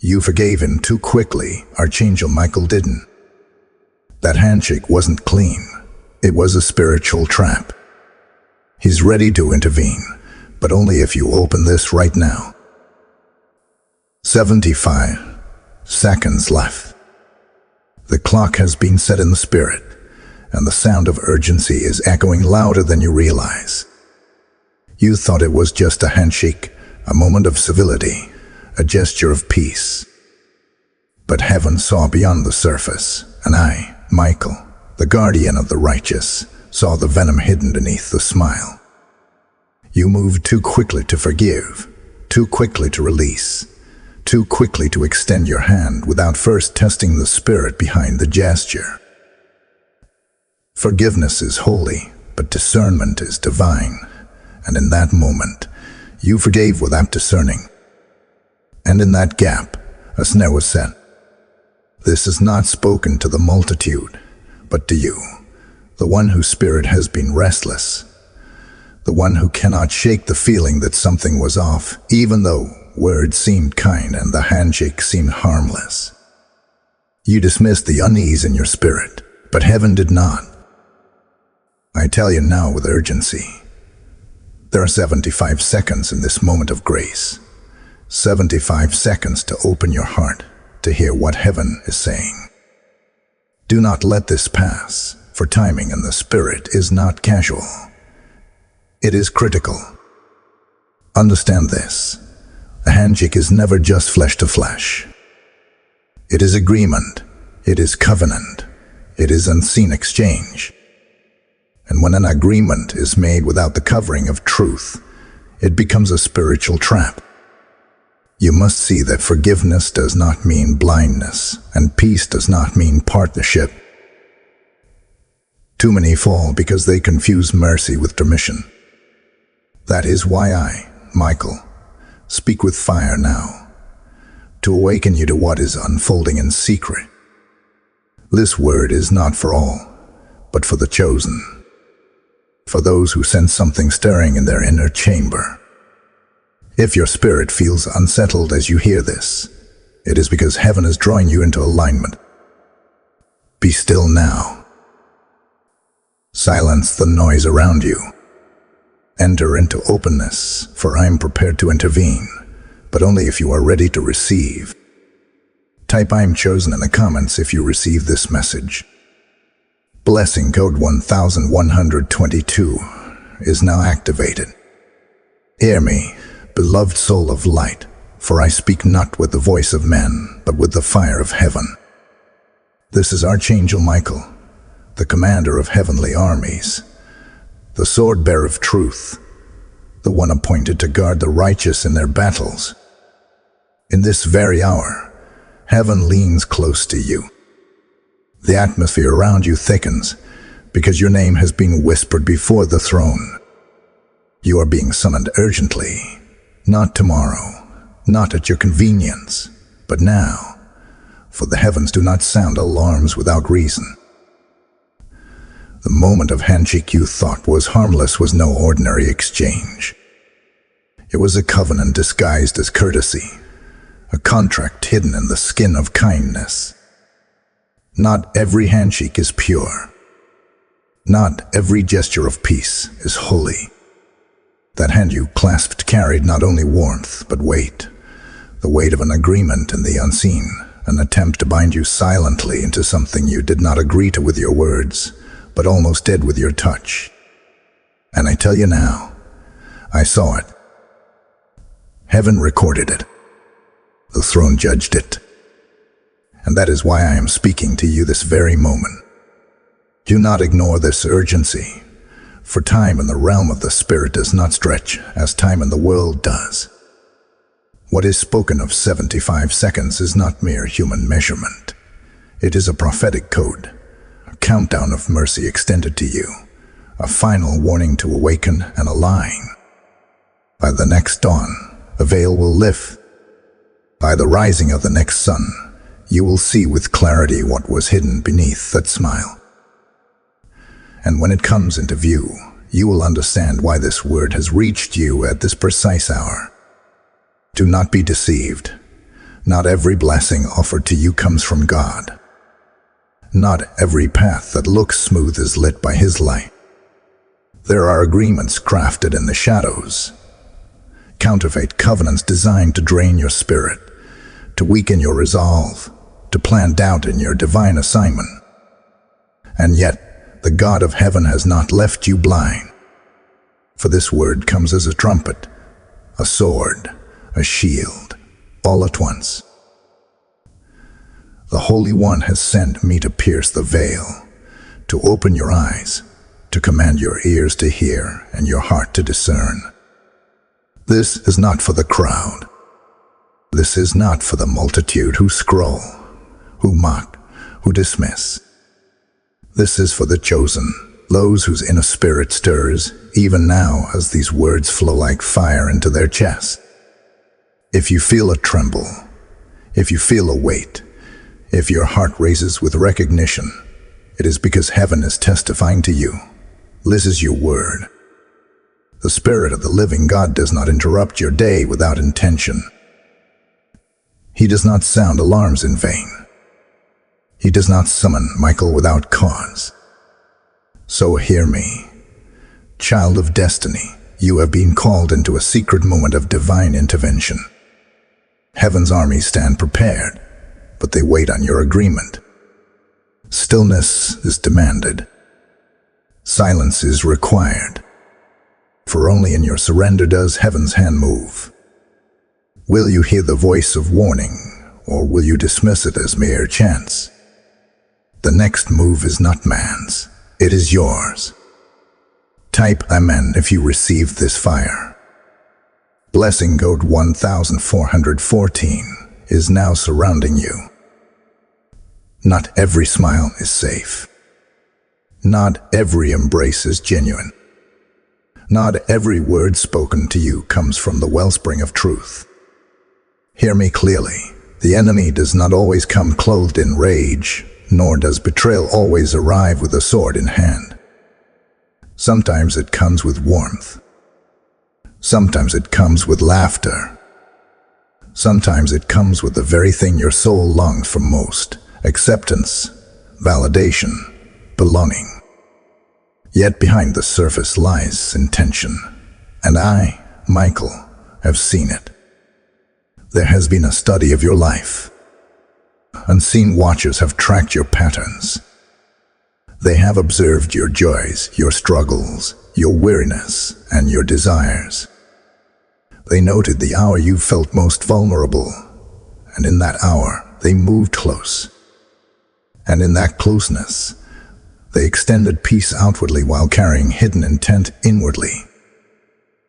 You forgave him too quickly. Archangel Michael didn't. That handshake wasn't clean. It was a spiritual trap. He's ready to intervene, but only if you open this right now. 75 seconds left. The clock has been set in the spirit, and the sound of urgency is echoing louder than you realize. You thought it was just a handshake, a moment of civility, a gesture of peace. But heaven saw beyond the surface, and I, Michael, the guardian of the righteous, saw the venom hidden beneath the smile. You moved too quickly to forgive, too quickly to release, too quickly to extend your hand without first testing the spirit behind the gesture. Forgiveness is holy, but discernment is divine. And in that moment, you forgave without discerning. And in that gap, a snare was set. This is not spoken to the multitude, but to you, the one whose spirit has been restless, the one who cannot shake the feeling that something was off, even though words seemed kind and the handshake seemed harmless. You dismissed the unease in your spirit, but heaven did not. I tell you now with urgency, there are 75 seconds in this moment of grace. 75 seconds to open your heart, to hear what heaven is saying. Do not let this pass, for timing in the spirit is not casual. It is critical. Understand this. A handshake is never just flesh to flesh. It is agreement. It is covenant. It is unseen exchange. And when an agreement is made without the covering of truth, it becomes a spiritual trap. You must see that forgiveness does not mean blindness, and peace does not mean partnership. Too many fall because they confuse mercy with permission. That is why I, Michael, speak with fire now, to awaken you to what is unfolding in secret. This word is not for all, but for the chosen, for those who sense something stirring in their inner chamber. If your spirit feels unsettled as you hear this, it is because heaven is drawing you into alignment. Be still now. Silence the noise around you. Enter into openness, for I am prepared to intervene, but only if you are ready to receive. Type "I'm chosen" in the comments if you receive this message. Blessing code 1122 is now activated. Hear me, beloved soul of light, for I speak not with the voice of men, but with the fire of heaven. This is Archangel Michael, the commander of heavenly armies, the sword-bearer of truth, the one appointed to guard the righteous in their battles. In this very hour, heaven leans close to you. The atmosphere around you thickens, because your name has been whispered before the throne. You are being summoned urgently, not tomorrow, not at your convenience, but now, for the heavens do not sound alarms without reason. The moment of handshake you thought was harmless was no ordinary exchange. It was a covenant disguised as courtesy, a contract hidden in the skin of kindness. Not every handshake is pure. Not every gesture of peace is holy. That hand you clasped carried not only warmth, but weight. The weight of an agreement in the unseen, an attempt to bind you silently into something you did not agree to with your words, but almost did with your touch. And I tell you now, I saw it. Heaven recorded it. The throne judged it. And that is why I am speaking to you this very moment. Do not ignore this urgency, for time in the realm of the spirit does not stretch as time in the world does. What is spoken of 75 seconds is not mere human measurement. It is a prophetic code, a countdown of mercy extended to you, a final warning to awaken and align. By the next dawn, a veil will lift. By the rising of the next sun, you will see with clarity what was hidden beneath that smile. And when it comes into view, you will understand why this word has reached you at this precise hour. Do not be deceived. Not every blessing offered to you comes from God. Not every path that looks smooth is lit by His light. There are agreements crafted in the shadows, counterfeit covenants designed to drain your spirit, to weaken your resolve, to plant doubt in your divine assignment. And yet, the God of heaven has not left you blind. For this word comes as a trumpet, a sword, a shield, all at once. The Holy One has sent me to pierce the veil, to open your eyes, to command your ears to hear and your heart to discern. This is not for the crowd. This is not for the multitude who scroll, who mock, who dismiss. This is for the chosen, those whose inner spirit stirs, even now as these words flow like fire into their chest. If you feel a tremble, if you feel a weight, if your heart raises with recognition, it is because heaven is testifying to you. This is your word. The Spirit of the living God does not interrupt your day without intention. He does not sound alarms in vain. He does not summon Michael without cause. So hear me, child of destiny. You have been called into a secret moment of divine intervention. Heaven's armies stand prepared, but they wait on your agreement. Stillness is demanded. Silence is required. For only in your surrender does heaven's hand move. Will you hear the voice of warning, or will you dismiss it as mere chance? The next move is not man's, it is yours. Type Amen if you receive this fire. Blessing code 1414 is now surrounding you. Not every smile is safe. Not every embrace is genuine. Not every word spoken to you comes from the wellspring of truth. Hear me clearly. The enemy does not always come clothed in rage, nor does betrayal always arrive with a sword in hand. Sometimes it comes with warmth. Sometimes it comes with laughter. Sometimes it comes with the very thing your soul longs for most: acceptance, validation, belonging. Yet behind the surface lies intention, and I, Michael, have seen it. There has been a study of your life. Unseen watchers have tracked your patterns. They have observed your joys, your struggles, your weariness, and your desires. They noted the hour you felt most vulnerable, and in that hour they moved close. And in that closeness, they extended peace outwardly while carrying hidden intent inwardly.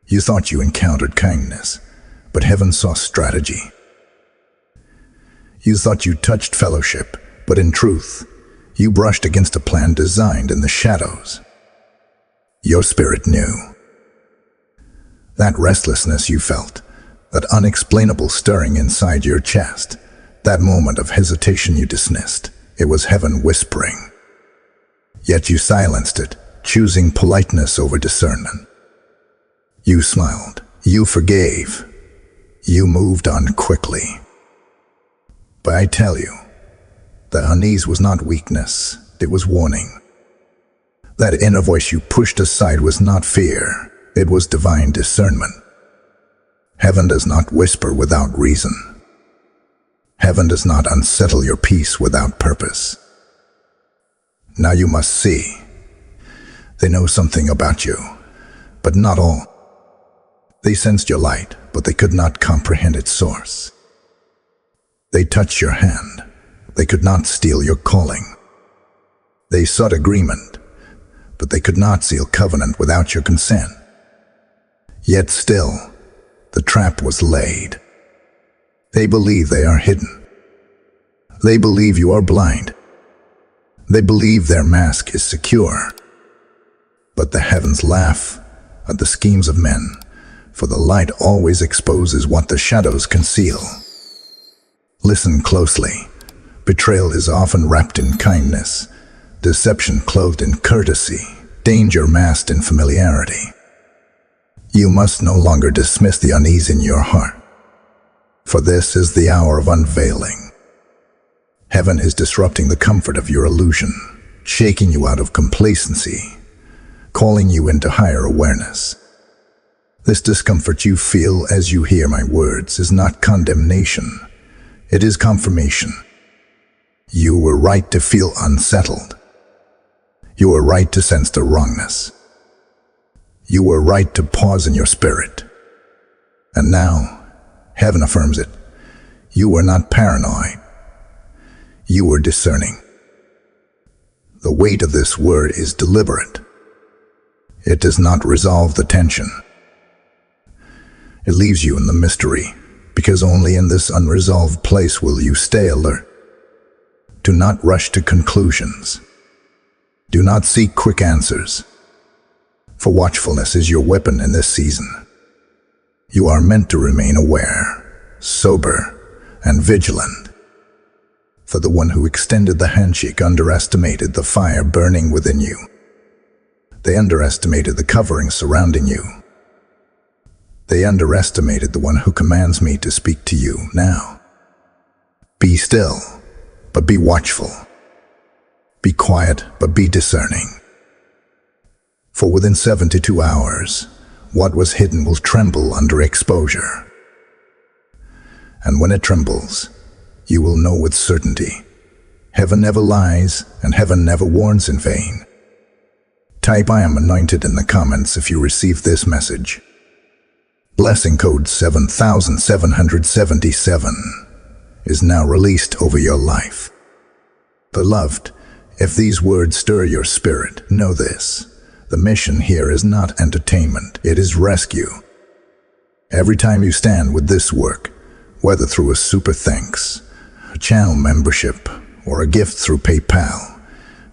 You thought you encountered kindness, but heaven saw strategy. You thought you touched fellowship, but in truth, you brushed against a plan designed in the shadows. Your spirit knew. That restlessness you felt, that unexplainable stirring inside your chest, that moment of hesitation you dismissed, it was heaven whispering. Yet you silenced it, choosing politeness over discernment. You smiled, you forgave, you moved on quickly. But I tell you, that unease was not weakness, it was warning. That inner voice you pushed aside was not fear, it was divine discernment. Heaven does not whisper without reason. Heaven does not unsettle your peace without purpose. Now you must see. They know something about you, but not all. They sensed your light, but they could not comprehend its source. They touched your hand. They could not steal your calling. They sought agreement, but they could not seal covenant without your consent. Yet still, the trap was laid. They believe they are hidden. They believe you are blind. They believe their mask is secure. But the heavens laugh at the schemes of men, for the light always exposes what the shadows conceal. Listen closely. Betrayal is often wrapped in kindness, deception clothed in courtesy, danger masked in familiarity. You must no longer dismiss the unease in your heart. For this is the hour of unveiling. Heaven is disrupting the comfort of your illusion, shaking you out of complacency, calling you into higher awareness. This discomfort you feel as you hear my words is not condemnation. It is confirmation. You were right to feel unsettled. You were right to sense the wrongness. You were right to pause in your spirit. And now, heaven affirms it. You were not paranoid. You were discerning. The weight of this word is deliberate. It does not resolve the tension. It leaves you in the mystery, because only in this unresolved place will you stay alert. Do not rush to conclusions. Do not seek quick answers, for watchfulness is your weapon in this season. You are meant to remain aware, sober, and vigilant. For the one who extended the handshake underestimated the fire burning within you. They underestimated the covering surrounding you. They underestimated the one who commands me to speak to you now. Be still, but be watchful. Be quiet, but be discerning. For within 72 hours, what was hidden will tremble under exposure. And when it trembles, you will know with certainty. Heaven never lies, and heaven never warns in vain. Type "I am anointed" in the comments if you receive this message. Blessing code 7777 is now released over your life. Beloved, if these words stir your spirit, know this. The mission here is not entertainment, it is rescue. Every time you stand with this work, whether through a super thanks, a channel membership, or a gift through PayPal,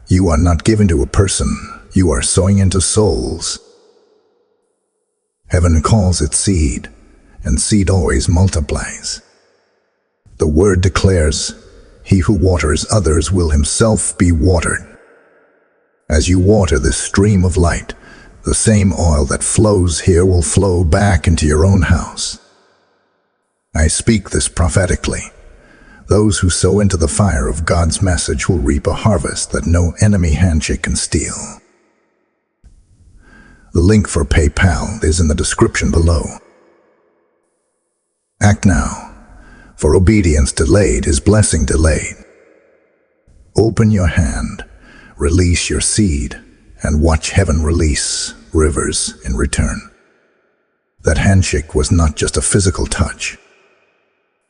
you are not giving to a person, you are sowing into souls. Heaven calls it seed, and seed always multiplies. The word declares, he who waters others will himself be watered. As you water this stream of light, the same oil that flows here will flow back into your own house. I speak this prophetically. Those who sow into the fire of God's message will reap a harvest that no enemy handshake can steal. The link for PayPal is in the description below. Act now, for obedience delayed is blessing delayed. Open your hand, release your seed, and watch heaven release rivers in return. That handshake was not just a physical touch.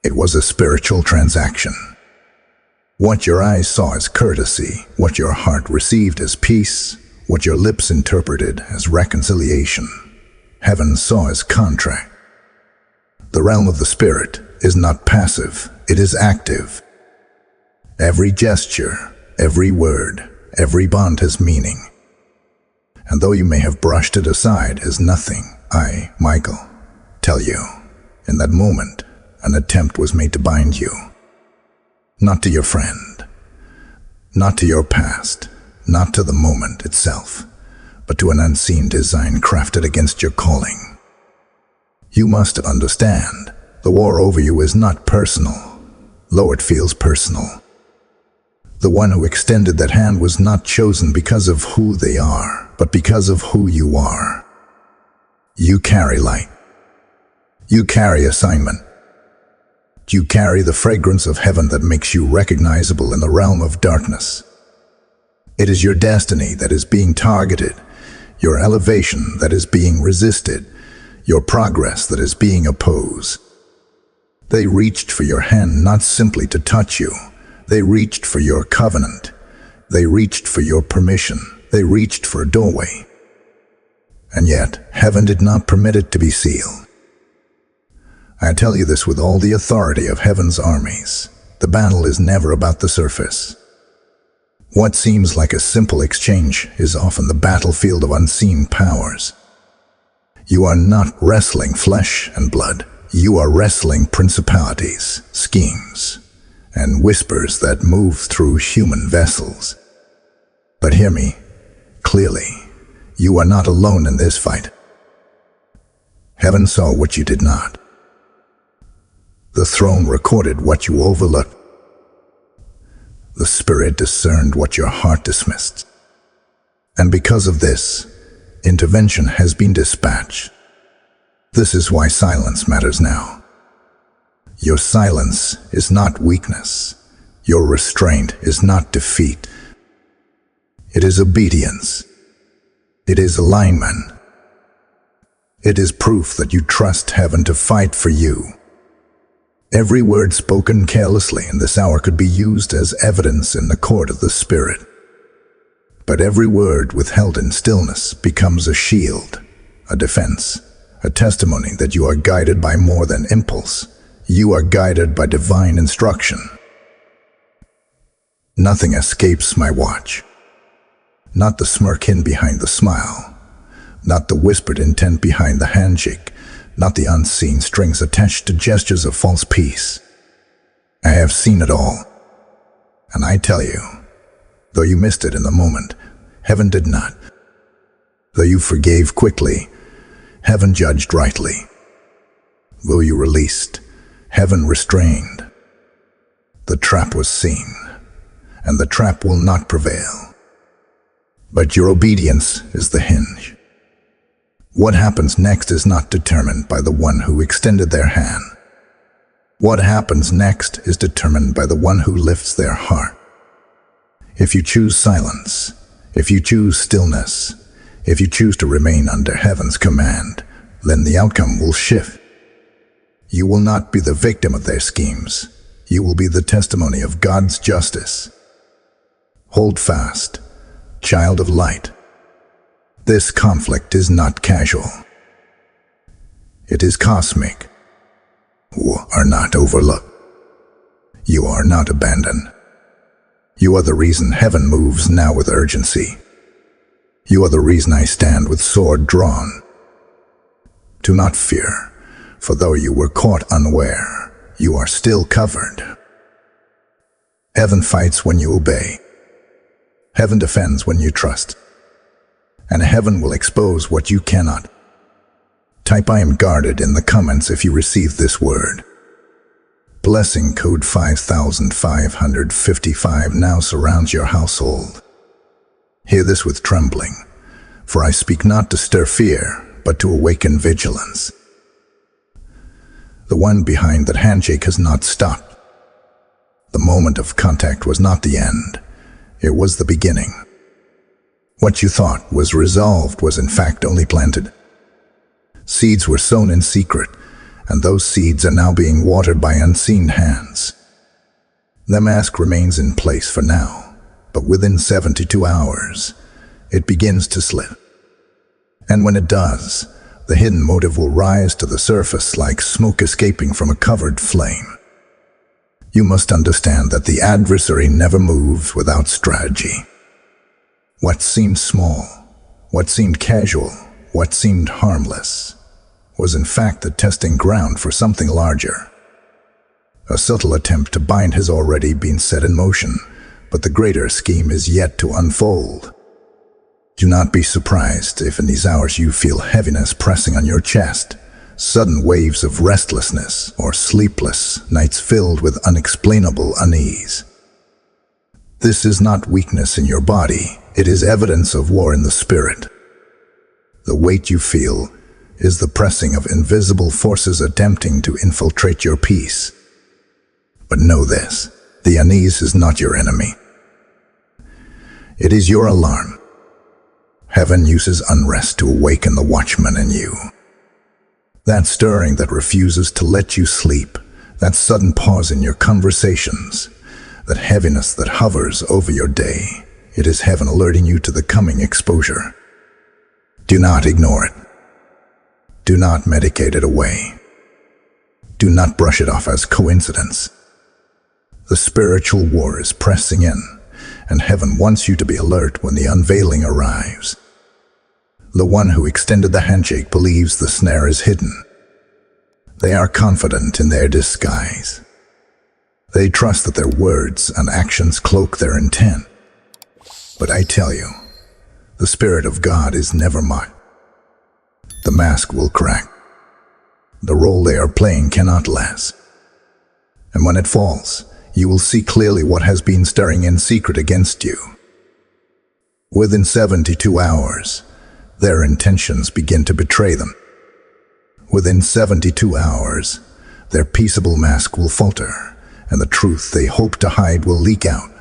It was a spiritual transaction. What your eyes saw as courtesy, what your heart received as peace, what your lips interpreted as reconciliation, heaven saw as contract. The realm of the Spirit is not passive, it is active. Every gesture, every word, every bond has meaning. And though you may have brushed it aside as nothing, I, Michael, tell you, in that moment, an attempt was made to bind you. Not to your friend, not to your past, not to the moment itself, but to an unseen design crafted against your calling. You must understand, the war over you is not personal, though it feels personal. The one who extended that hand was not chosen because of who they are, but because of who you are. You carry light. You carry assignment. You carry the fragrance of heaven that makes you recognizable in the realm of darkness. It is your destiny that is being targeted, your elevation that is being resisted, your progress that is being opposed. They reached for your hand not simply to touch you. They reached for your covenant. They reached for your permission. They reached for a doorway. And yet, heaven did not permit it to be sealed. I tell you this with all the authority of heaven's armies. The battle is never about the surface. What seems like a simple exchange is often the battlefield of unseen powers. You are not wrestling flesh and blood. You are wrestling principalities, schemes, and whispers that move through human vessels. But hear me clearly. You are not alone in this fight. Heaven saw what you did not. The throne recorded what you overlooked. The Spirit discerned what your heart dismissed. And because of this, intervention has been dispatched. This is why silence matters now. Your silence is not weakness. Your restraint is not defeat. It is obedience. It is alignment. It is proof that you trust heaven to fight for you. Every word spoken carelessly in this hour could be used as evidence in the court of the Spirit. But every word withheld in stillness becomes a shield, a defense, a testimony that you are guided by more than impulse. You are guided by divine instruction. Nothing escapes my watch. Not the smirk hidden behind the smile, not the whispered intent behind the handshake, not the unseen strings attached to gestures of false peace. I have seen it all. And I tell you, though you missed it in the moment, heaven did not. Though you forgave quickly, heaven judged rightly. Though you released, heaven restrained. The trap was seen, and the trap will not prevail. But your obedience is the hinge. What happens next is not determined by the one who extended their hand. What happens next is determined by the one who lifts their heart. If you choose silence, if you choose stillness, if you choose to remain under heaven's command, then the outcome will shift. You will not be the victim of their schemes. You will be the testimony of God's justice. Hold fast, child of light. This conflict is not casual. It is cosmic. You are not overlooked. You are not abandoned. You are the reason heaven moves now with urgency. You are the reason I stand with sword drawn. Do not fear, for though you were caught unaware, you are still covered. Heaven fights when you obey. Heaven defends when you trust. And heaven will expose what you cannot. Type I am guarded in the comments if you receive this word. Blessing code 5555 now surrounds your household. Hear this with trembling, for I speak not to stir fear, but to awaken vigilance. The one behind that handshake has not stopped. The moment of contact was not the end. It was the beginning. What you thought was resolved was in fact only planted. Seeds were sown in secret, and those seeds are now being watered by unseen hands. The mask remains in place for now, but within 72 hours, it begins to slip. And when it does, the hidden motive will rise to the surface like smoke escaping from a covered flame. You must understand that the adversary never moves without strategy. What seemed small, what seemed casual, what seemed harmless, was in fact the testing ground for something larger. A subtle attempt to bind has already been set in motion, but the greater scheme is yet to unfold. Do not be surprised if in these hours you feel heaviness pressing on your chest, sudden waves of restlessness, or sleepless nights filled with unexplainable unease. This is not weakness in your body, it is evidence of war in the spirit. The weight you feel is the pressing of invisible forces attempting to infiltrate your peace. But know this, the unease is not your enemy. It is your alarm. Heaven uses unrest to awaken the watchman in you. That stirring that refuses to let you sleep, that sudden pause in your conversations, that heaviness that hovers over your day, it is heaven alerting you to the coming exposure. Do not ignore it. Do not medicate it away. Do not brush it off as coincidence. The spiritual war is pressing in, and heaven wants you to be alert when the unveiling arrives. The one who extended the handshake believes the snare is hidden. They are confident in their disguise. They trust that their words and actions cloak their intent. But I tell you, the Spirit of God is never mocked. The mask will crack. The role they are playing cannot last. And when it falls, you will see clearly what has been stirring in secret against you. Within 72 hours, their intentions begin to betray them. Within 72 hours, their peaceable mask will falter, and the truth they hope to hide will leak out.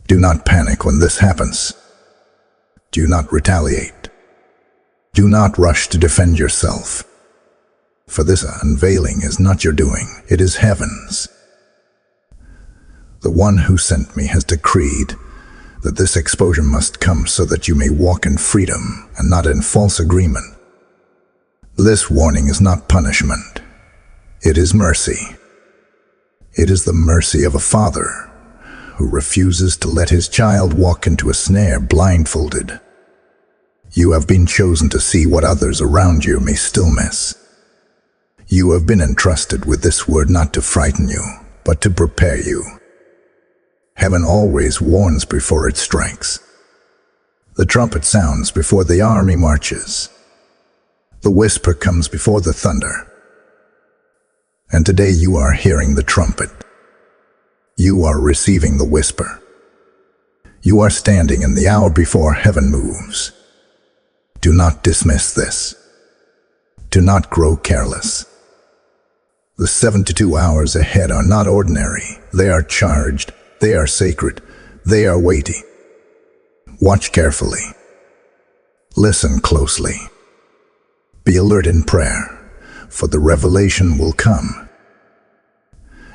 Do not panic when this happens. Do not retaliate. Do not rush to defend yourself. For this unveiling is not your doing, it is heaven's. The one who sent me has decreed that this exposure must come so that you may walk in freedom and not in false agreement. This warning is not punishment. It is mercy. It is the mercy of a father who refuses to let his child walk into a snare blindfolded. You have been chosen to see what others around you may still miss. You have been entrusted with this word not to frighten you, but to prepare you. Heaven always warns before it strikes. The trumpet sounds before the army marches. The whisper comes before the thunder. And today you are hearing the trumpet. You are receiving the whisper. You are standing in the hour before heaven moves. Do not dismiss this. Do not grow careless. The 72 hours ahead are not ordinary. They are charged. They are sacred. They are weighty. Watch carefully. Listen closely. Be alert in prayer, for the revelation will come.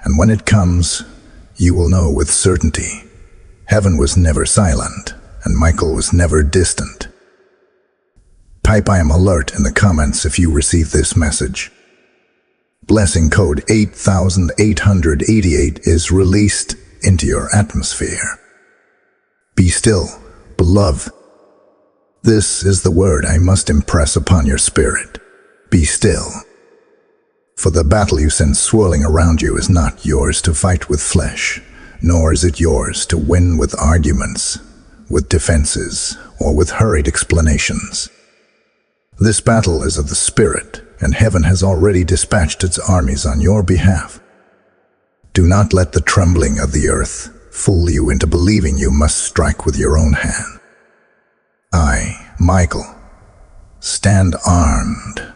And when it comes, you will know with certainty. Heaven was never silent, and Michael was never distant. Type "I am alert" in the comments if you receive this message. Blessing code 8888 is released into your atmosphere. Be still, beloved. This is the word I must impress upon your spirit. Be still. For the battle you sense swirling around you is not yours to fight with flesh, nor is it yours to win with arguments, with defenses, or with hurried explanations. This battle is of the Spirit, and heaven has already dispatched its armies on your behalf. Do not let the trembling of the earth fool you into believing you must strike with your own hand. I, Michael, stand armed,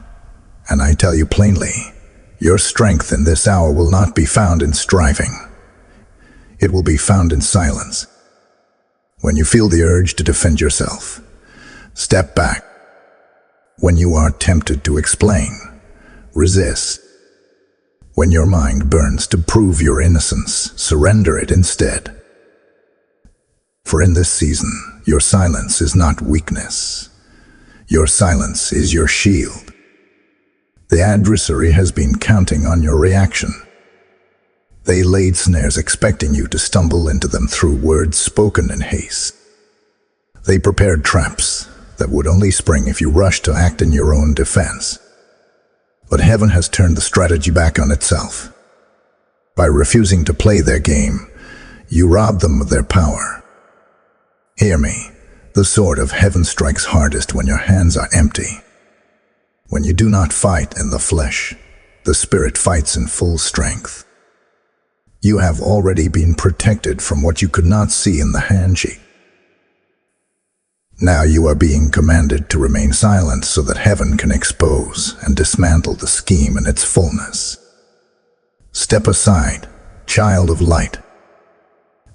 and I tell you plainly, your strength in this hour will not be found in striving. It will be found in silence. When you feel the urge to defend yourself, step back. When you are tempted to explain, resist. When your mind burns to prove your innocence, surrender it instead. For in this season, your silence is not weakness. Your silence is your shield. The adversary has been counting on your reaction. They laid snares expecting you to stumble into them through words spoken in haste. They prepared traps that would only spring if you rushed to act in your own defense. But heaven has turned the strategy back on itself. By refusing to play their game, you rob them of their power. Hear me, the sword of heaven strikes hardest when your hands are empty. When you do not fight in the flesh, the Spirit fights in full strength. You have already been protected from what you could not see in the handshake. Now you are being commanded to remain silent so that heaven can expose and dismantle the scheme in its fullness. Step aside, child of light.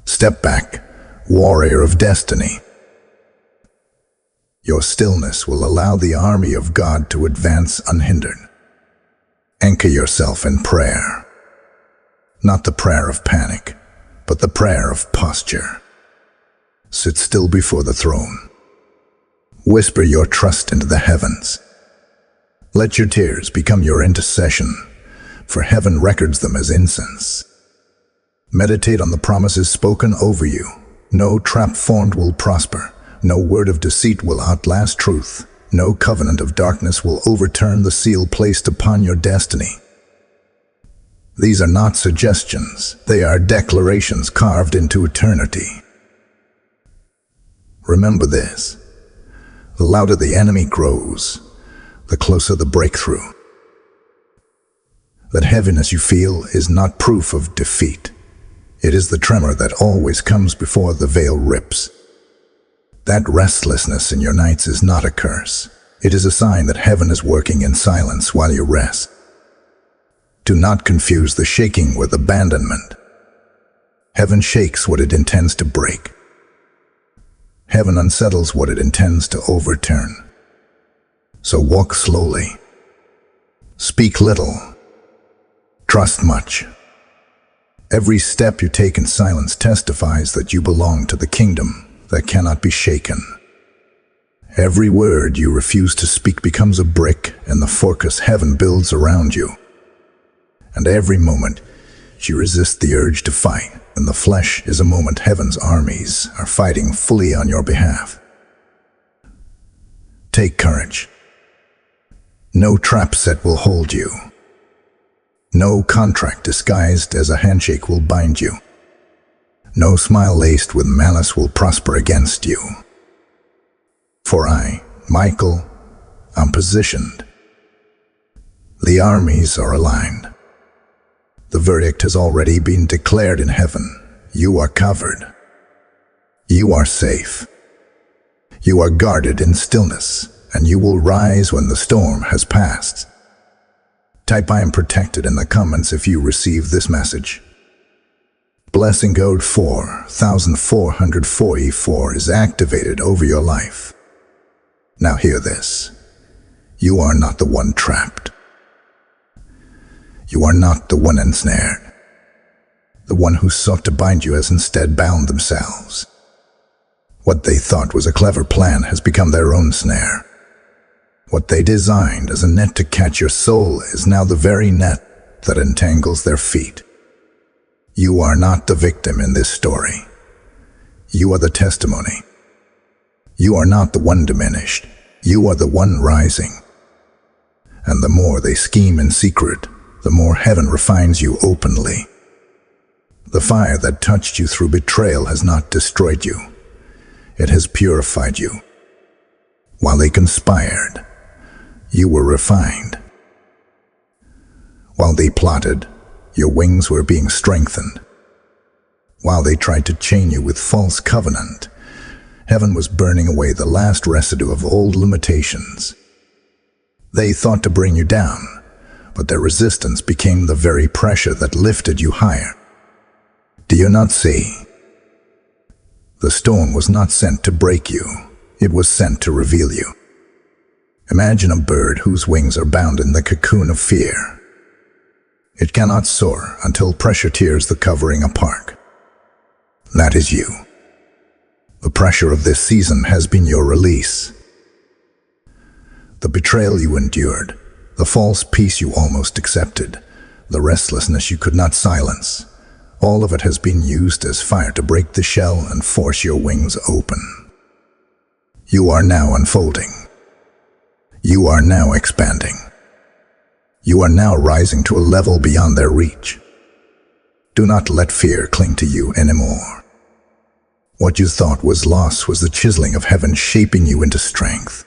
Step back, warrior of destiny. Your stillness will allow the army of God to advance unhindered. Anchor yourself in prayer. Not the prayer of panic, but the prayer of posture. Sit still before the throne. Whisper your trust into the heavens. Let your tears become your intercession, for heaven records them as incense. Meditate on the promises spoken over you. No trap formed will prosper. No word of deceit will outlast truth. No covenant of darkness will overturn the seal placed upon your destiny. These are not suggestions. They are declarations carved into eternity. Remember this. The louder the enemy grows, the closer the breakthrough. That heaviness you feel is not proof of defeat. It is the tremor that always comes before the veil rips. That restlessness in your nights is not a curse. It is a sign that heaven is working in silence while you rest. Do not confuse the shaking with abandonment. Heaven shakes what it intends to break. Heaven unsettles what it intends to overturn. So walk slowly. Speak little. Trust much. Every step you take in silence testifies that you belong to the kingdom that cannot be shaken. Every word you refuse to speak becomes a brick in the fortress heaven builds around you. And every moment you resist the urge to fight, and the flesh is a moment heaven's armies are fighting fully on your behalf. Take courage. No trap set will hold you. No contract disguised as a handshake will bind you. No smile laced with malice will prosper against you. For I, Michael, am positioned. The armies are aligned. The verdict has already been declared in heaven. You are covered. You are safe. You are guarded in stillness, and you will rise when the storm has passed. Type I am protected in the comments if you receive this message. Blessing code 4444 is activated over your life. Now hear this. You are not the one trapped. You are not the one ensnared. The one who sought to bind you has instead bound themselves. What they thought was a clever plan has become their own snare. What they designed as a net to catch your soul is now the very net that entangles their feet. You are not the victim in this story. You are the testimony. You are not the one diminished. You are the one rising. And the more they scheme in secret, the more heaven refines you openly. The fire that touched you through betrayal has not destroyed you. It has purified you. While they conspired, you were refined. While they plotted, your wings were being strengthened. While they tried to chain you with false covenant, heaven was burning away the last residue of old limitations. They thought to bring you down, but their resistance became the very pressure that lifted you higher. Do you not see? The storm was not sent to break you. It was sent to reveal you. Imagine a bird whose wings are bound in the cocoon of fear. It cannot soar until pressure tears the covering apart. That is you. The pressure of this season has been your release. The betrayal you endured, the false peace you almost accepted, the restlessness you could not silence, all of it has been used as fire to break the shell and force your wings open. You are now unfolding. You are now expanding. You are now rising to a level beyond their reach. Do not let fear cling to you anymore. What you thought was loss was the chiseling of heaven shaping you into strength.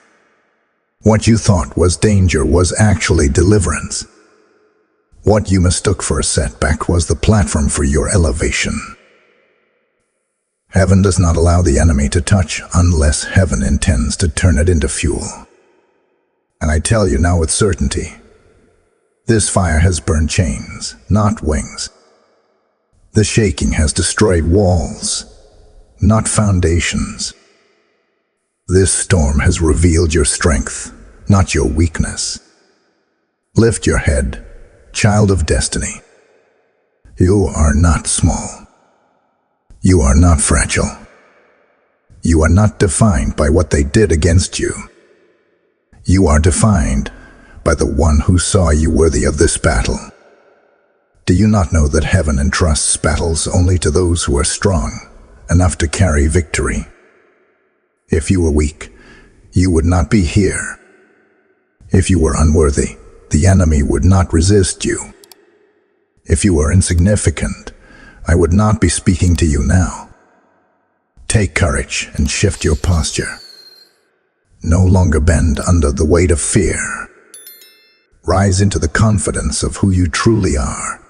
What you thought was danger was actually deliverance. What you mistook for a setback was the platform for your elevation. Heaven does not allow the enemy to touch unless heaven intends to turn it into fuel. And I tell you now with certainty, this fire has burned chains, not wings. The shaking has destroyed walls, not foundations. This storm has revealed your strength, not your weakness. Lift your head, child of destiny. You are not small. You are not fragile. You are not defined by what they did against you. You are defined by the one who saw you worthy of this battle. Do you not know that heaven entrusts battles only to those who are strong enough to carry victory? If you were weak, you would not be here. If you were unworthy, the enemy would not resist you. If you were insignificant, I would not be speaking to you now. Take courage and shift your posture. No longer bend under the weight of fear. Rise into the confidence of who you truly are.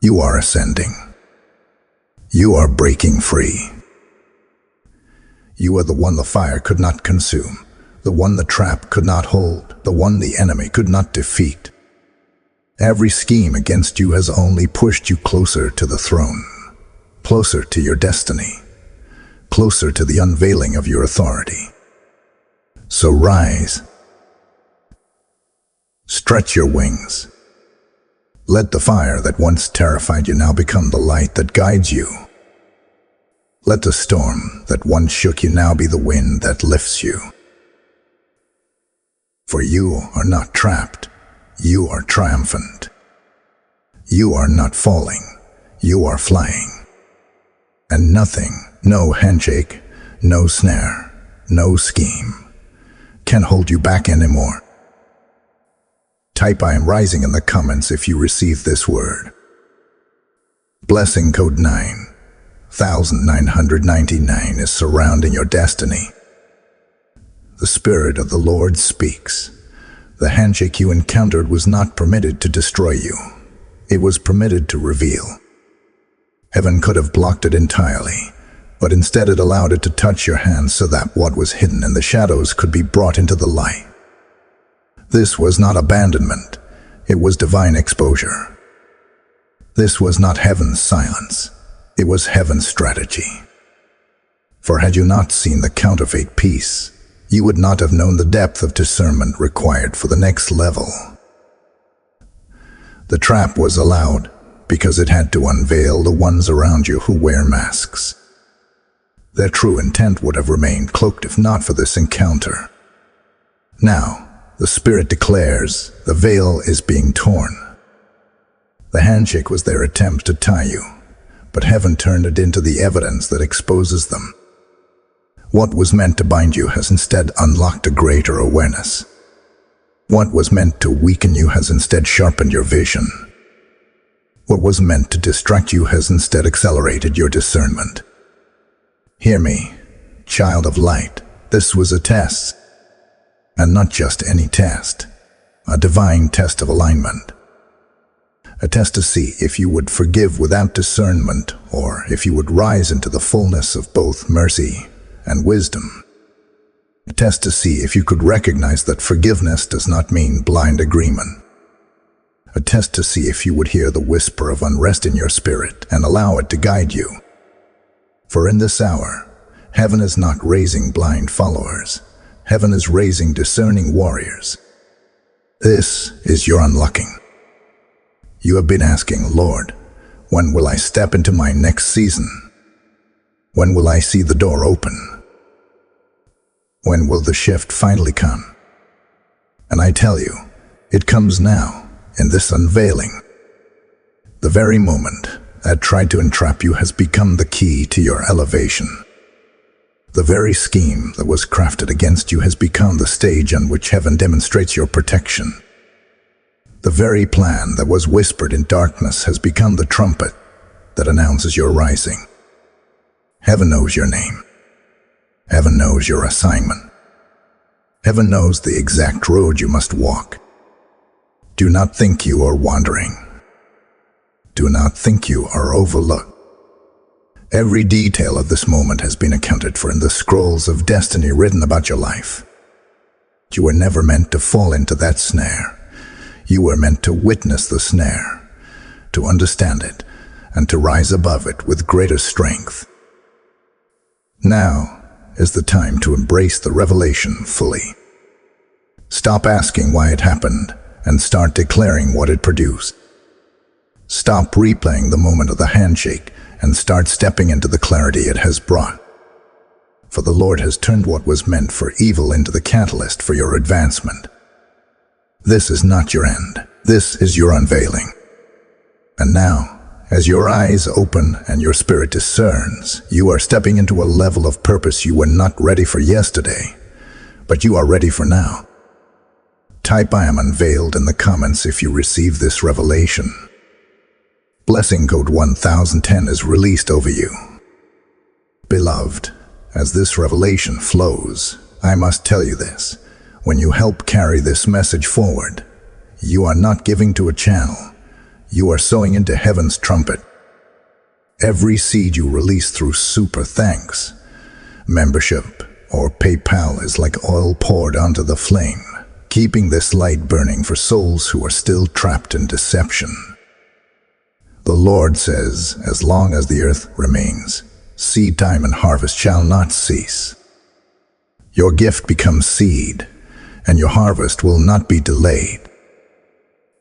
You are ascending. You are breaking free. You are the one the fire could not consume, the one the trap could not hold, the one the enemy could not defeat. Every scheme against you has only pushed you closer to the throne, closer to your destiny, closer to the unveiling of your authority. So rise. Stretch your wings. Let the fire that once terrified you now become the light that guides you. Let the storm that once shook you now be the wind that lifts you. For you are not trapped, you are triumphant. You are not falling, you are flying. And nothing, no handshake, no snare, no scheme, can hold you back anymore. Type "I am rising" in the comments if you receive this word. Blessing code 9,999 is surrounding your destiny. The Spirit of the Lord speaks. The handshake you encountered was not permitted to destroy you. It was permitted to reveal. Heaven could have blocked it entirely, but instead it allowed it to touch your hands so that what was hidden in the shadows could be brought into the light. This was not abandonment, it was divine exposure. This was not heaven's silence, it was heaven's strategy. For had you not seen the counterfeit peace, you would not have known the depth of discernment required for the next level. The trap was allowed because it had to unveil the ones around you who wear masks. Their true intent would have remained cloaked if not for this encounter. Now, the Spirit declares the veil is being torn. The handshake was their attempt to tie you, but heaven turned it into the evidence that exposes them. What was meant to bind you has instead unlocked a greater awareness. What was meant to weaken you has instead sharpened your vision. What was meant to distract you has instead accelerated your discernment. Hear me, child of light, this was a test. And not just any test, a divine test of alignment. A test to see if you would forgive without discernment, or if you would rise into the fullness of both mercy and wisdom. A test to see if you could recognize that forgiveness does not mean blind agreement. A test to see if you would hear the whisper of unrest in your spirit and allow it to guide you. For in this hour, heaven is not raising blind followers. Heaven is raising discerning warriors. This is your unlocking. You have been asking, Lord, when will I step into my next season? When will I see the door open? When will the shift finally come? And I tell you, it comes now, in this unveiling. The very moment that tried to entrap you has become the key to your elevation. The very scheme that was crafted against you has become the stage on which heaven demonstrates your protection. The very plan that was whispered in darkness has become the trumpet that announces your rising. Heaven knows your name. Heaven knows your assignment. Heaven knows the exact road you must walk. Do not think you are wandering. Do not think you are overlooked. Every detail of this moment has been accounted for in the scrolls of destiny written about your life. You were never meant to fall into that snare. You were meant to witness the snare, to understand it, and to rise above it with greater strength. Now is the time to embrace the revelation fully. Stop asking why it happened and start declaring what it produced. Stop replaying the moment of the handshake and start stepping into the clarity it has brought. For the Lord has turned what was meant for evil into the catalyst for your advancement. This is not your end. This is your unveiling. And now, as your eyes open and your spirit discerns, you are stepping into a level of purpose you were not ready for yesterday, but you are ready for now. Type "I am unveiled" in the comments if you receive this revelation. Blessing code 1010 is released over you. Beloved, as this revelation flows, I must tell you this. When you help carry this message forward, You are not giving to a channel. You are sowing into heaven's trumpet. Every seed you release through super thanks, membership, or PayPal is like oil poured onto the flame, keeping this light burning for souls who are still trapped in deception. The Lord says, as long as the earth remains, seed time and harvest shall not cease. Your gift becomes seed, and your harvest will not be delayed.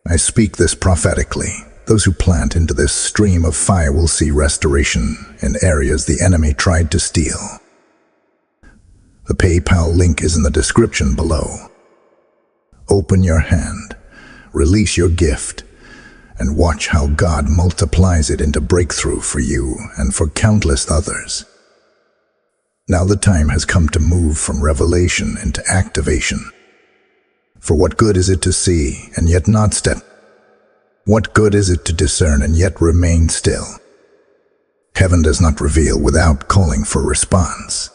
I speak this prophetically. Those who plant into this stream of fire will see restoration in areas the enemy tried to steal. The PayPal link is in the description below. Open your hand, release your gift, and watch how God multiplies it into breakthrough for you and for countless others. Now the time has come to move from revelation into activation. For what good is it to see and yet not step? What good is it to discern and yet remain still? Heaven does not reveal without calling for response.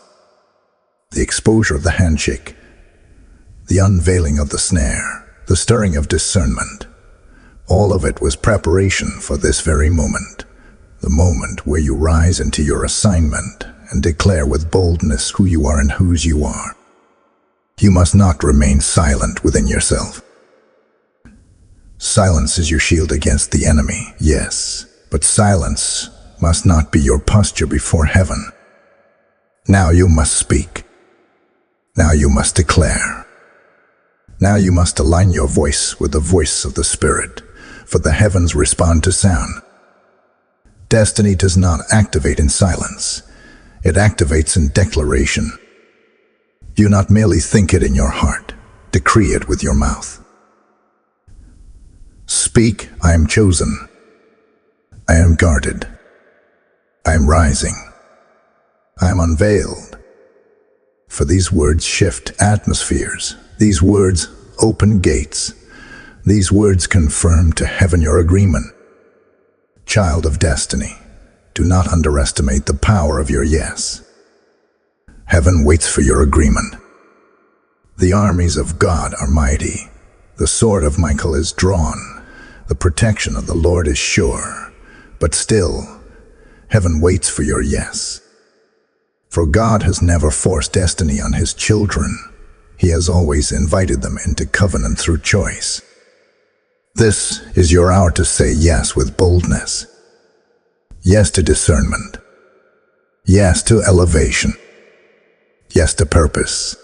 The exposure of the handshake, the unveiling of the snare, the stirring of discernment, all of it was preparation for this very moment, the moment where you rise into your assignment and declare with boldness who you are and whose you are. You must not remain silent within yourself. Silence is your shield against the enemy, yes, but silence must not be your posture before heaven. Now you must speak. Now you must declare. Now you must align your voice with the voice of the Spirit, for the heavens respond to sound. Destiny does not activate in silence. It activates in declaration. You not merely think it in your heart, decree it with your mouth. Speak, I am chosen. I am guarded. I am rising. I am unveiled. For these words shift atmospheres. These words open gates. These words confirm to heaven your agreement. Child of destiny, do not underestimate the power of your yes. Heaven waits for your agreement. The armies of God are mighty. The sword of Michael is drawn. The protection of the Lord is sure. But still, heaven waits for your yes. For God has never forced destiny on his children. He has always invited them into covenant through choice. This is your hour to say yes with boldness. Yes to discernment. Yes to elevation. Yes to purpose.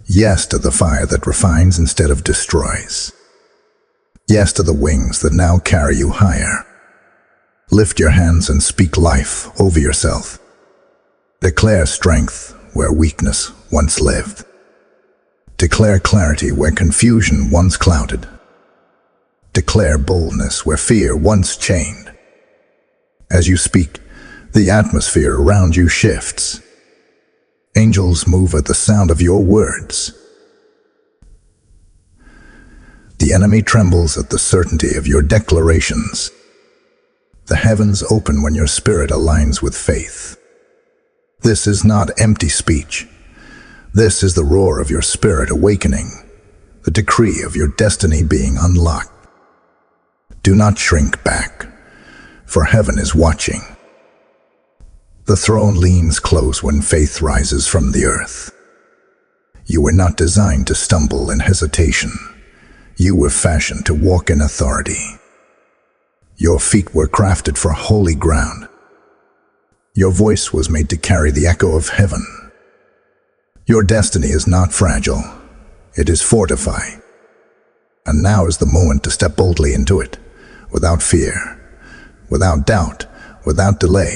Yes to the fire that refines instead of destroys. Yes to the wings that now carry you higher. Lift your hands and speak life over yourself. Declare strength where weakness once lived. Declare clarity where confusion once clouded. Declare boldness where fear once chained. As you speak, the atmosphere around you shifts. Angels move at the sound of your words. The enemy trembles at the certainty of your declarations. The heavens open when your spirit aligns with faith. This is not empty speech. This is the roar of your spirit awakening, the decree of your destiny being unlocked. Do not shrink back, for heaven is watching. The throne leans close when faith rises from the earth. You were not designed to stumble in hesitation. You were fashioned to walk in authority. Your feet were crafted for holy ground. Your voice was made to carry the echo of heaven. Your destiny is not fragile. It is fortified. And now is the moment to step boldly into it, without fear, without doubt, without delay.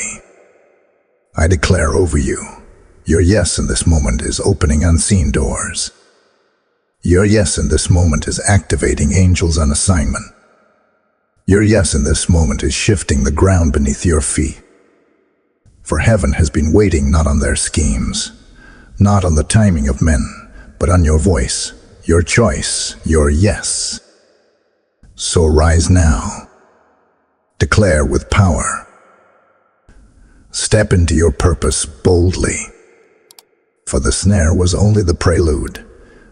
I declare over you, your yes in this moment is opening unseen doors. Your yes in this moment is activating angels on assignment. Your yes in this moment is shifting the ground beneath your feet. For heaven has been waiting not on their schemes, not on the timing of men, but on your voice, your choice, your yes. So rise now. Declare with power. Step into your purpose boldly. For the snare was only the prelude.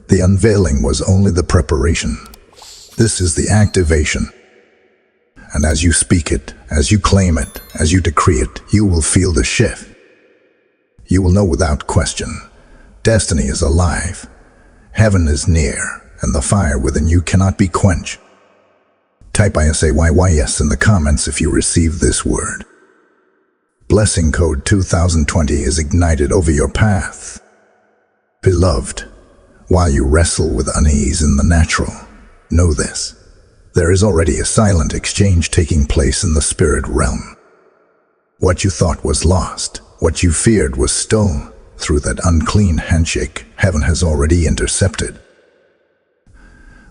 The unveiling was only the preparation. This is the activation. And as you speak it, as you claim it, as you decree it, you will feel the shift. You will know without question, destiny is alive, heaven is near, and the fire within you cannot be quenched. Type ISAYYS in the comments if you receive this word. Blessing code 2020 is ignited over your path. Beloved, while you wrestle with unease in the natural, know this. There is already a silent exchange taking place in the spirit realm. What you thought was lost, what you feared was stolen, through that unclean handshake, heaven has already intercepted.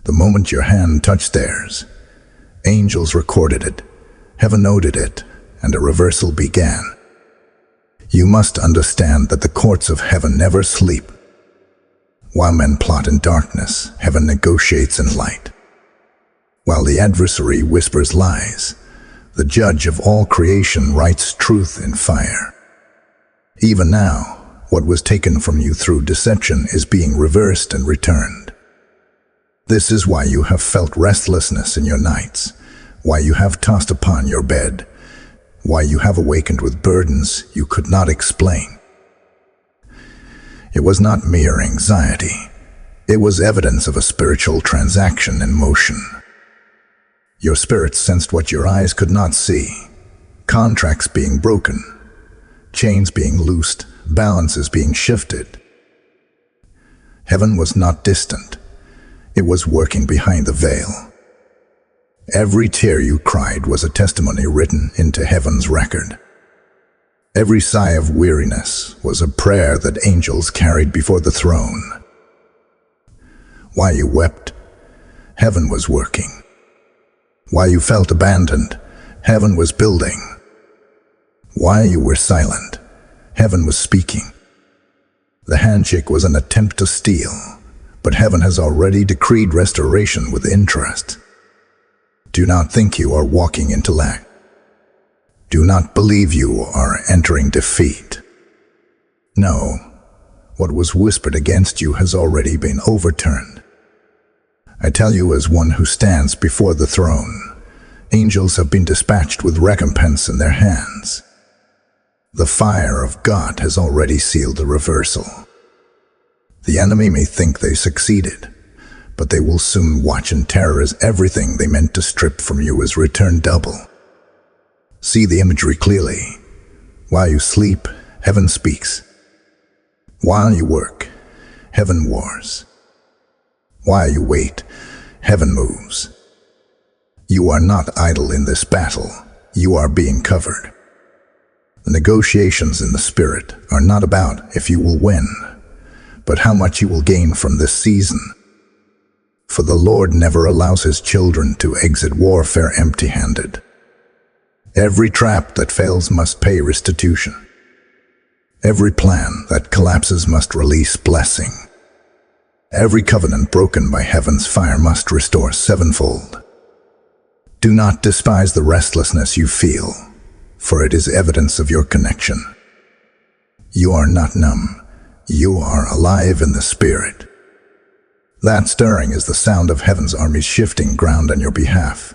The moment your hand touched theirs, angels recorded it, heaven noted it, and a reversal began. You must understand that the courts of heaven never sleep. While men plot in darkness, heaven negotiates in light. While the adversary whispers lies, the judge of all creation writes truth in fire. Even now, what was taken from you through deception is being reversed and returned. This is why you have felt restlessness in your nights, why you have tossed upon your bed, why you have awakened with burdens you could not explain. It was not mere anxiety. It was evidence of a spiritual transaction in motion. Your spirit sensed what your eyes could not see. Contracts being broken, chains being loosed, balances being shifted. Heaven was not distant. It was working behind the veil. Every tear you cried was a testimony written into heaven's record. Every sigh of weariness was a prayer that angels carried before the throne. While you wept, heaven was working. While you felt abandoned, heaven was building. While you were silent, heaven was speaking. The handshake was an attempt to steal, but heaven has already decreed restoration with interest. Do not think you are walking into lack. Do not believe you are entering defeat. No, what was whispered against you has already been overturned. I tell you as one who stands before the throne, angels have been dispatched with recompense in their hands. The fire of God has already sealed the reversal. The enemy may think they succeeded, but they will soon watch in terror as everything they meant to strip from you is returned double. See the imagery clearly. While you sleep, heaven speaks. While you work, heaven wars. While you wait, heaven moves. You are not idle in this battle. You are being covered. The negotiations in the spirit are not about if you will win, but how much you will gain from this season. For the Lord never allows his children to exit warfare empty-handed. Every trap that fails must pay restitution. Every plan that collapses must release blessing. Every covenant broken by heaven's fire must restore sevenfold. Do not despise the restlessness you feel, for it is evidence of your connection. You are not numb. You are alive in the spirit. That stirring is the sound of heaven's armies shifting ground on your behalf.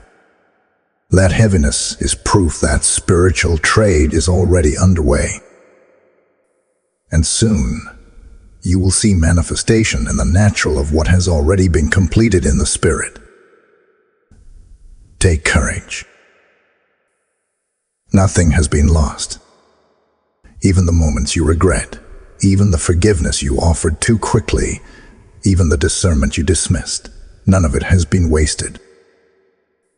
That heaviness is proof that spiritual trade is already underway. And soon, you will see manifestation in the natural of what has already been completed in the spirit. Take courage. Nothing has been lost. Even the moments you regret, even the forgiveness you offered too quickly, even the discernment you dismissed, none of it has been wasted.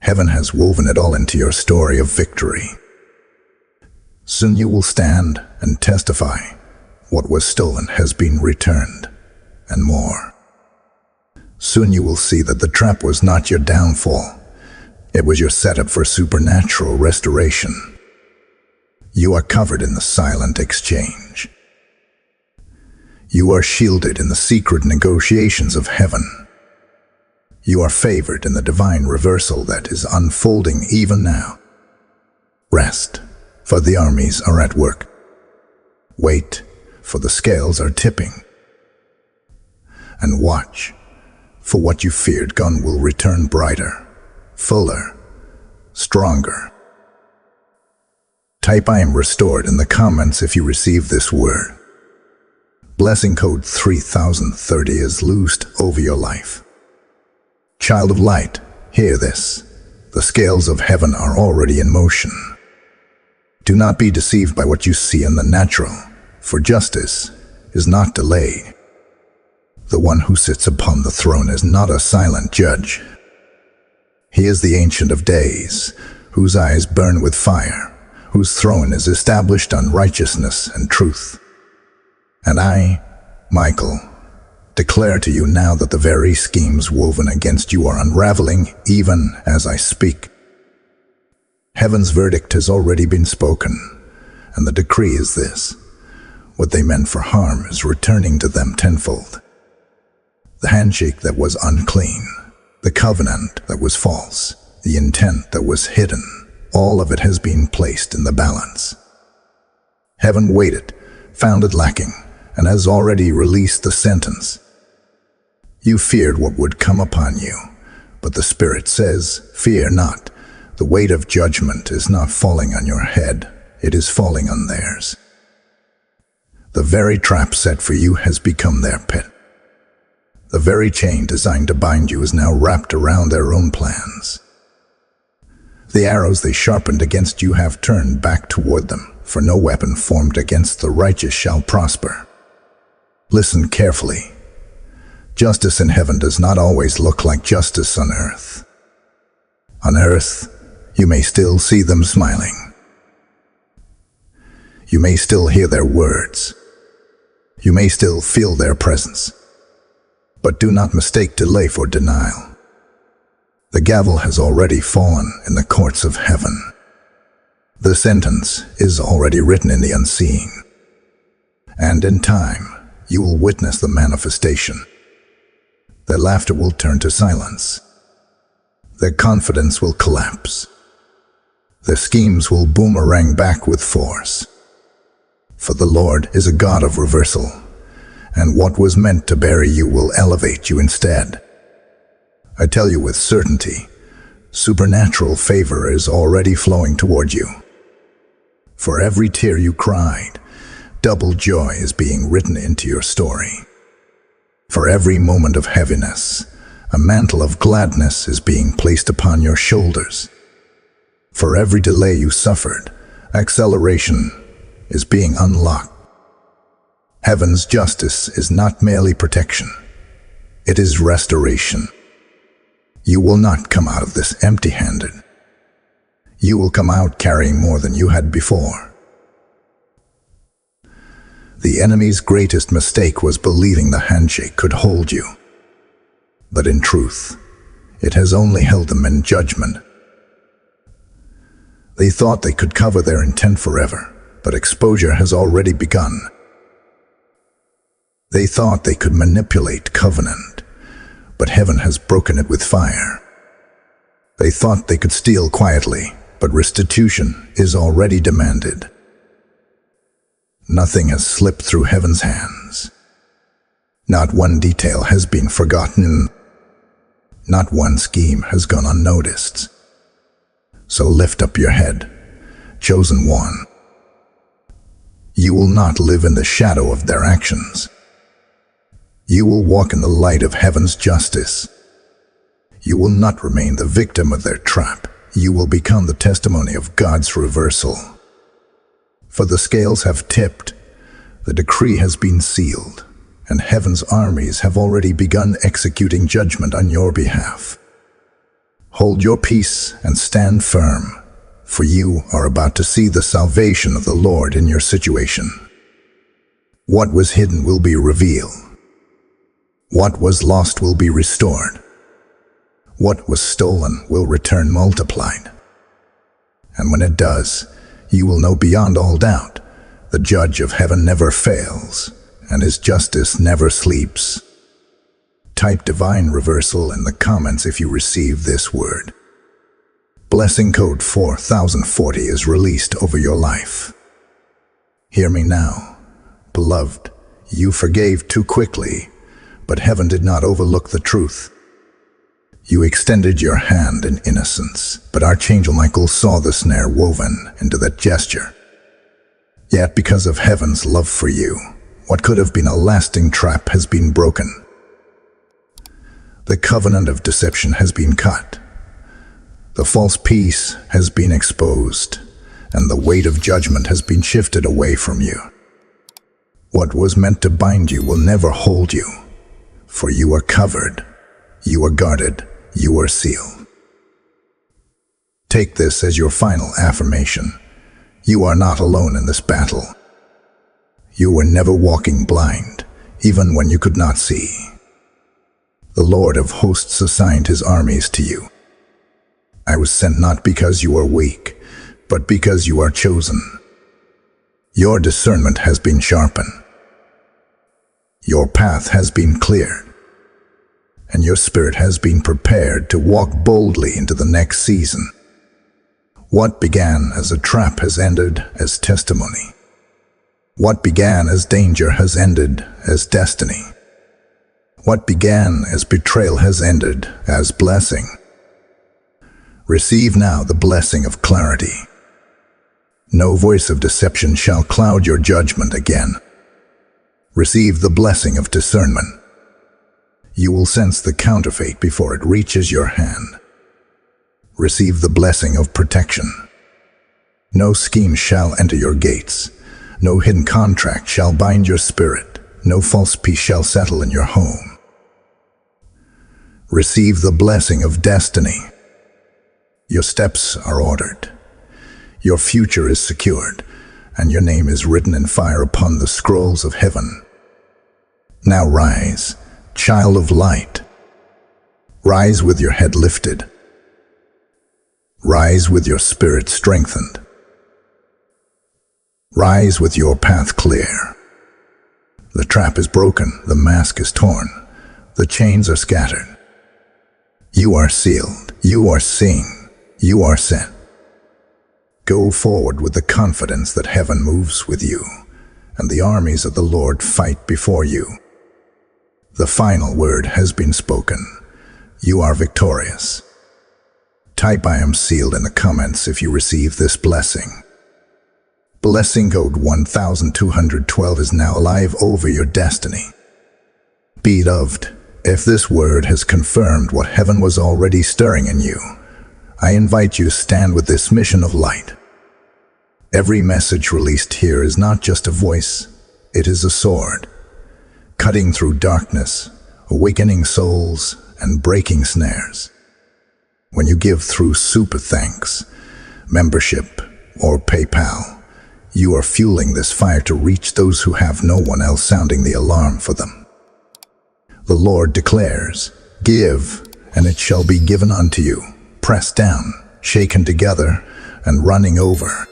Heaven has woven it all into your story of victory. Soon you will stand and testify. What was stolen has been returned, and more. Soon you will see that the trap was not your downfall. It was your setup for supernatural restoration. You are covered in the silent exchange. You are shielded in the secret negotiations of heaven. You are favored in the divine reversal that is unfolding even now. Rest, for the armies are at work. Wait, for the scales are tipping. And watch, For what you feared gone will return brighter, fuller, stronger. Type "I am restored" in the comments if you receive this word. Blessing code 3030 is loosed over your life. Child of light, hear this. The scales of heaven are already in motion. Do not be deceived by what you see in the natural, for justice is not delayed. The one who sits upon the throne is not a silent judge. He is the Ancient of Days, whose eyes burn with fire, whose throne is established on righteousness and truth. And I, Michael, declare to you now that the very schemes woven against you are unraveling even as I speak. Heaven's verdict has already been spoken, and the decree is this: what they meant for harm is returning to them tenfold. The handshake that was unclean, the covenant that was false, the intent that was hidden, all of it has been placed in the balance. Heaven waited, found it lacking, and has already released the sentence. You feared what would come upon you, but the Spirit says, fear not. The weight of judgment is not falling on your head, it is falling on theirs. The very trap set for you has become their pit. The very chain designed to bind you is now wrapped around their own plans. The arrows they sharpened against you have turned back toward them, for no weapon formed against the righteous shall prosper. Listen carefully. Justice in heaven does not always look like justice on earth. On earth, you may still see them smiling. You may still hear their words. You may still feel their presence. But do not mistake delay for denial. The gavel has already fallen in the courts of heaven. The sentence is already written in the unseen. And in time, you will witness the manifestation. Their laughter will turn to silence. Their confidence will collapse. Their schemes will boomerang back with force. For the Lord is a God of reversal, and what was meant to bury you will elevate you instead. I tell you with certainty, supernatural favor is already flowing toward you. For every tear you cried, double joy is being written into your story. For every moment of heaviness, a mantle of gladness is being placed upon your shoulders. For every delay you suffered, acceleration is being unlocked. Heaven's justice is not merely protection, it is restoration. You will not come out of this empty-handed. You will come out carrying more than you had before. The enemy's greatest mistake was believing the handshake could hold you. But in truth, it has only held them in judgment. They thought they could cover their intent forever, but exposure has already begun. They thought they could manipulate covenant, but heaven has broken it with fire. They thought they could steal quietly, but restitution is already demanded. Nothing has slipped through heaven's hands. Not one detail has been forgotten. Not one scheme has gone unnoticed. So lift up your head, chosen one. You will not live in the shadow of their actions. You will walk in the light of heaven's justice. You will not remain the victim of their trap. You will become the testimony of God's reversal. For the scales have tipped, the decree has been sealed, and heaven's armies have already begun executing judgment on your behalf. Hold your peace and stand firm, for you are about to see the salvation of the Lord in your situation. What was hidden will be revealed. What was lost will be restored. What was stolen will return multiplied. And when it does, you will know beyond all doubt, the judge of heaven never fails, and his justice never sleeps. Type divine reversal in the comments if you receive this word. Blessing code 4040 is released over your life. Hear me now, beloved. You forgave too quickly, but heaven did not overlook the truth. You extended your hand in innocence, but Archangel Michael saw the snare woven into that gesture. Yet because of heaven's love for you, what could have been a lasting trap has been broken. The covenant of deception has been cut. The false peace has been exposed, and the weight of judgment has been shifted away from you. What was meant to bind you will never hold you, for you are covered, you are guarded, you are sealed. Take this as your final affirmation. You are not alone in this battle. You were never walking blind, even when you could not see. The Lord of hosts assigned his armies to you. I was sent not because you are weak, but because you are chosen. Your discernment has been sharpened. Your path has been cleared, and your spirit has been prepared to walk boldly into the next season. What began as a trap has ended as testimony. What began as danger has ended as destiny. What began as betrayal has ended as blessing. Receive now the blessing of clarity. No voice of deception shall cloud your judgment again. Receive the blessing of discernment. You will sense the counterfeit before it reaches your hand. Receive the blessing of protection. No scheme shall enter your gates. No hidden contract shall bind your spirit. No false peace shall settle in your home. Receive the blessing of destiny. Your steps are ordered. Your future is secured, and your name is written in fire upon the scrolls of heaven. Now rise, child of light. Rise with your head lifted. Rise with your spirit strengthened. Rise with your path clear. The trap is broken, the mask is torn, the chains are scattered. You are sealed, you are seen, you are sent. Go forward with the confidence that heaven moves with you, and the armies of the Lord fight before you. The final word has been spoken. You are victorious. Type "I am sealed" in the comments if you receive this blessing. Blessing code 1212 is now alive over your destiny. Beloved, if this word has confirmed what heaven was already stirring in you, I invite you to stand with this mission of light. Every message released here is not just a voice, it is a sword, cutting through darkness, awakening souls, and breaking snares. When you give through super thanks, membership, or PayPal, you are fueling this fire to reach those who have no one else sounding the alarm for them. The Lord declares, "Give, and it shall be given unto you, pressed down, shaken together, and running over."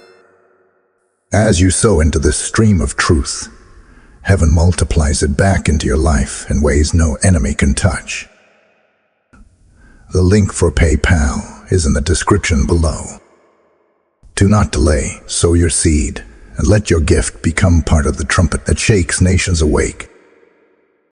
As you sow into this stream of truth, heaven multiplies it back into your life in ways no enemy can touch. The link for PayPal is in the description below. Do not delay, sow your seed, and let your gift become part of the trumpet that shakes nations awake.